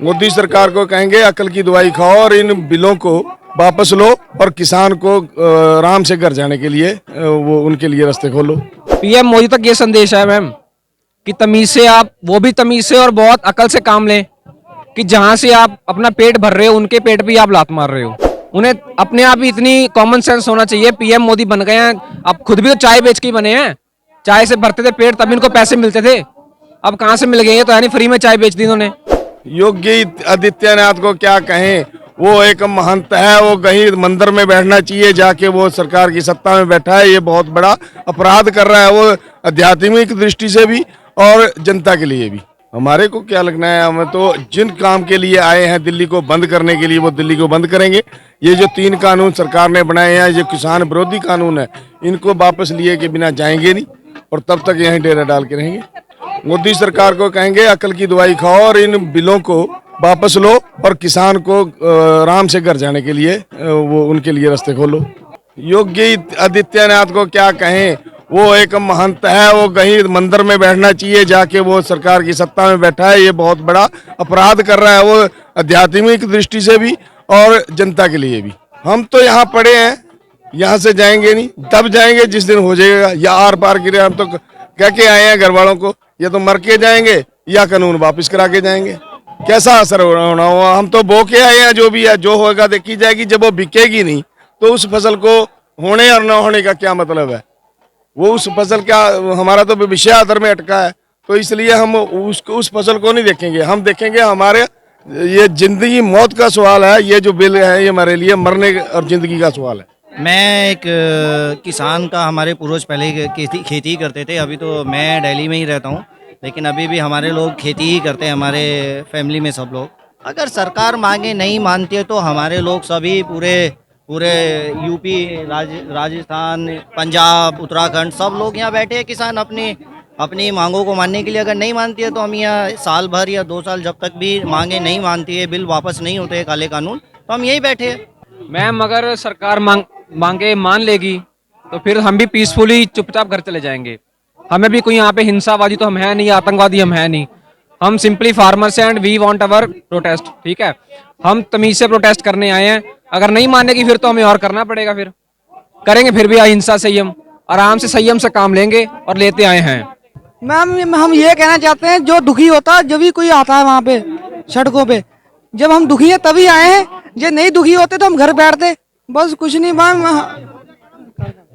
मोदी सरकार को कहेंगे अकल की दवाई खाओ और इन बिलों को वापस लो और किसान को आराम से घर जाने के लिए वो उनके लिए रास्ते खोलो। पीएम मोदी तक ये संदेश है मैम कि तमीज से आप, वो भी तमीज से और बहुत अकल से काम लें कि जहां से आप अपना पेट भर रहे हो उनके पेट पे आप लात मार रहे हो। उन्हें अपने आप ही इतनी कॉमन सेंस होना चाहिए। पीएम मोदी बन गए हैं, अब खुद भी तो चाय बेच के ही बने हैं। चाय से भरते थे पेट तब इनको पैसे मिलते थे, अब कहाँ से मिल गए? ये तो है नहीं फ्री में चाय बेच दी इन्होंने। योगी आदित्यनाथ को क्या कहें, वो एक महंत है, वो कहीं मंदिर में बैठना चाहिए जाके, वो सरकार की सत्ता में बैठा है, ये बहुत बड़ा अपराध कर रहा है वो आध्यात्मिक दृष्टि से भी और जनता के लिए भी। हमारे को क्या लगना है, हमें तो जिन काम के लिए आए हैं दिल्ली को बंद करने के लिए वो दिल्ली को बंद करेंगे। ये जो 3 कानून सरकार ने बनाए हैं, ये किसान विरोधी कानून है, इनको वापस लिए के बिना जाएंगे नहीं और तब तक यहीं डेरा डाल के रहेंगे। मोदी सरकार को कहेंगे अकल की दवाई खाओ और इन बिलों को वापस लो और किसान को आराम से घर जाने के लिए वो उनके लिए रास्ते खोलो। योगी आदित्यनाथ को क्या कहें, वो एक महंत है, वो कहीं मंदिर में बैठना चाहिए जाके, वो सरकार की सत्ता में बैठा है, ये बहुत बड़ा अपराध कर रहा है वो आध्यात्मिक दृष्टि से भी और जनता के लिए भी। हम तो यहाँ पड़े हैं, यहाँ से जाएंगे नहीं, तब जाएंगे जिस दिन हो जाएगा, या आर पार गिरे। हम तो कह के आए हैं घर वालों को, या तो मर के जाएंगे या कानून वापस करा के जाएंगे। कैसा असर होना हुआ, हम तो बो के आए हैं, जो भी है जो होगा देखी जाएगी। जब वो बिकेगी नहीं तो उस फसल को होने और न होने का क्या मतलब है? वो उस फसल का हमारा तो विषय आधार में अटका है, तो इसलिए हम उस फसल को नहीं देखेंगे। हम देखेंगे हमारे ये जिंदगी मौत का सवाल है। ये जो बिल है ये हमारे लिए मरने और जिंदगी का सवाल है। मैं एक किसान का, हमारे पूर्वज पहले खेती करते थे। अभी तो मैं दिल्ली में ही रहता हूँ, लेकिन अभी भी हमारे लोग खेती ही करते हैं, हमारे फैमिली में सब लोग। अगर सरकार मांगे नहीं मानती है तो हमारे लोग सभी पूरे यूपी, राजस्थान, पंजाब, उत्तराखंड सब लोग यहाँ बैठे हैं किसान अपनी मांगों को मानने के लिए। अगर नहीं मानती है तो हम यहाँ साल भर या 2 साल, जब तक भी मांगे नहीं मानती है, बिल वापस नहीं होते हैं काले कानून, तो हम यही बैठे हैं। मैम अगर सरकार मांगे मान लेगी तो फिर हम भी पीसफुली चुपचाप घर चले जाएंगे। हमें भी कोई यहाँ पे हिंसावादी तो हम है नहीं, आतंकवादी हम है नहीं। हम simply farmers and we want our protest. ठीक है, हम तमीज से प्रोटेस्ट करने आए हैं। अगर नहीं मानेगी फिर तो हमें और करना पड़ेगा, फिर करेंगे, फिर भी अहिंसा संयम, आराम से संयम से काम लेंगे और लेते आए हैं। मैम हम ये कहना चाहते हैं, जो दुखी होता है जब भी कोई आता है वहाँ पे सड़कों पे, जब हम दुखी हैं तभी आए हैं। जो नहीं दुखी होते तो हम घर बैठते, बस कुछ नहीं ma'am.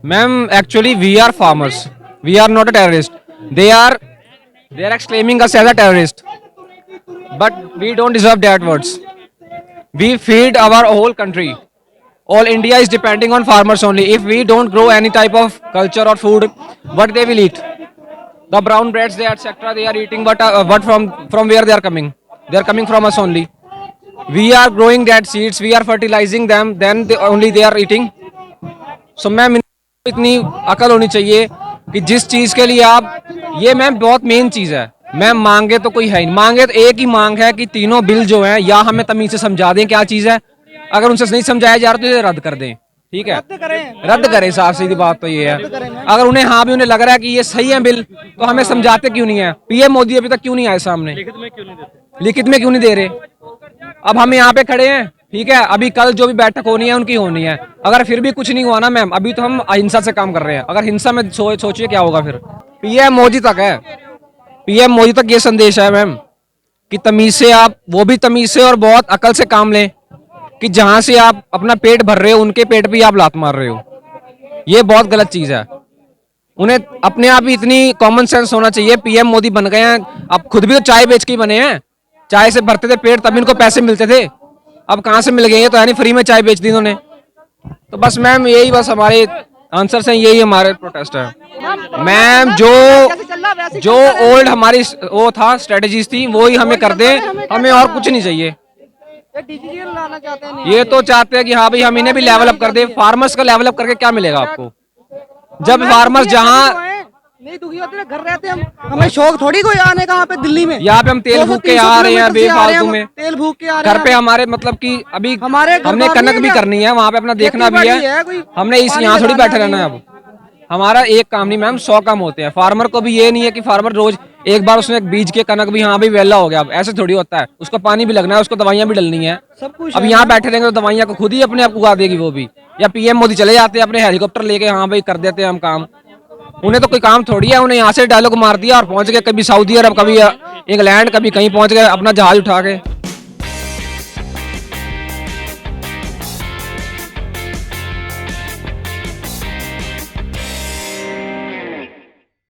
Ma'am actually we are farmers, we are not a terrorist. They are exclaiming us as a terrorist, but we don't deserve that words. We feed our whole country. All India is depending on farmers only. If we don't grow any type of culture or food, what they will eat? The brown breads, they etc. They are eating, but what from where they are coming? They are coming from us only. We are growing that seeds. We are fertilizing them. Then only they are eating. So ma'am इतनी अकल होनी चाहिए कि जिस चीज के लिए आप, ये मैम बहुत मेन चीज है। मैम मांगे तो कोई है नहीं, मांगे तो एक ही मांग है कि तीनों बिल जो हैं या हमें तमीज से समझा दें क्या चीज है। अगर उनसे नहीं समझाया जा रहा तो ये रद्द कर दें। ठीक है, रद्द करें, साफ सीधी बात तो ये है। अगर उन्हें हाँ भी उन्हें लग रहा है कि ये सही है बिल, तो हमें समझाते क्यों नहीं है? पीएम मोदी अभी तक क्यों नहीं आए सामने? लिखित में क्यों नहीं दे रहे? अब हम यहाँ पे खड़े हैं, ठीक है, अभी कल जो भी बैठक होनी है उनकी होनी है। अगर फिर भी कुछ नहीं हुआ ना मैम, अभी तो हम अहिंसा से काम कर रहे हैं। अगर हिंसा में सोचिए क्या होगा फिर। पीएम मोदी तक है, पीएम मोदी तक ये संदेश है मैम कि तमीज से आप, वो भी तमीज से और बहुत अकल से काम लें कि जहां से आप अपना पेट भर रहे हो उनके पेट पे आप लात मार रहे हो। ये बहुत गलत चीज है। उन्हें अपने आप ही इतनी कॉमन सेंस होना चाहिए। पीएम मोदी बन गए हैं, अब खुद भी तो चाय बेच के ही बने हैं। चाय से भरते थे पेट तब इनको पैसे मिलते थे, अब कहाँ से मिल गए? ये तो है नहीं फ्री में चाय बेच दी इन्होंने। तो बस मैम यही, बस हमारे आंसर से यही हमारे प्रोटेस्ट है मैम। जो ओल्ड हमारी वो था स्ट्रेटेजीज थी वो ही हमें कर दें, हमें और कुछ नहीं चाहिए। ये तो चाहते हैं कि हाँ भाई हम इन्हें भी लेवल अप कर दे। फार्मर्स का लेवल अप करके क्या मिलेगा आपको? जब फार्मर्स जहाँ नहीं दुखी होते घर रहते हम, हमें शौक थोड़ी कोई आने का यहाँ पे दिल्ली में। यहाँ पे हम तेल भूख के आ रहे हैं बेफालतू में, तेल भूख के आ रहे हैं। घर पे हमारे मतलब कि अभी हमने कनक भी करनी है, वहाँ पे अपना देखना भी है। हमने इस यहाँ थोड़ी बैठे रहना है अब। हमारा एक काम नहीं मैम, 100 काम होते हैं। फार्मर को भी ये नहीं है कि फार्मर रोज एक बार उसने बीज के कनक भी हाँ भाई वेला हो गया, अब ऐसे थोड़ी होता है। उसको पानी भी लगना है, उसको दवाइयाँ भी डलनी है। सब कुछ अब है यहाँ ना। बैठे रहेंगे तो दवाइयाँ को खुद ही अपने आप उगा देगी वो भी, या पीएम मोदी चले जाते हैं अपने हेलीकॉप्टर लेके, हाँ भाई कर देते हैं हम काम। उन्हें तो कोई काम थोड़ी है, उन्हें यहाँ से डायलॉग मार दिया और पहुंच गए कभी सऊदी अरब, कभी इंग्लैंड, कभी कहीं पहुंच गए अपना जहाज उठा के।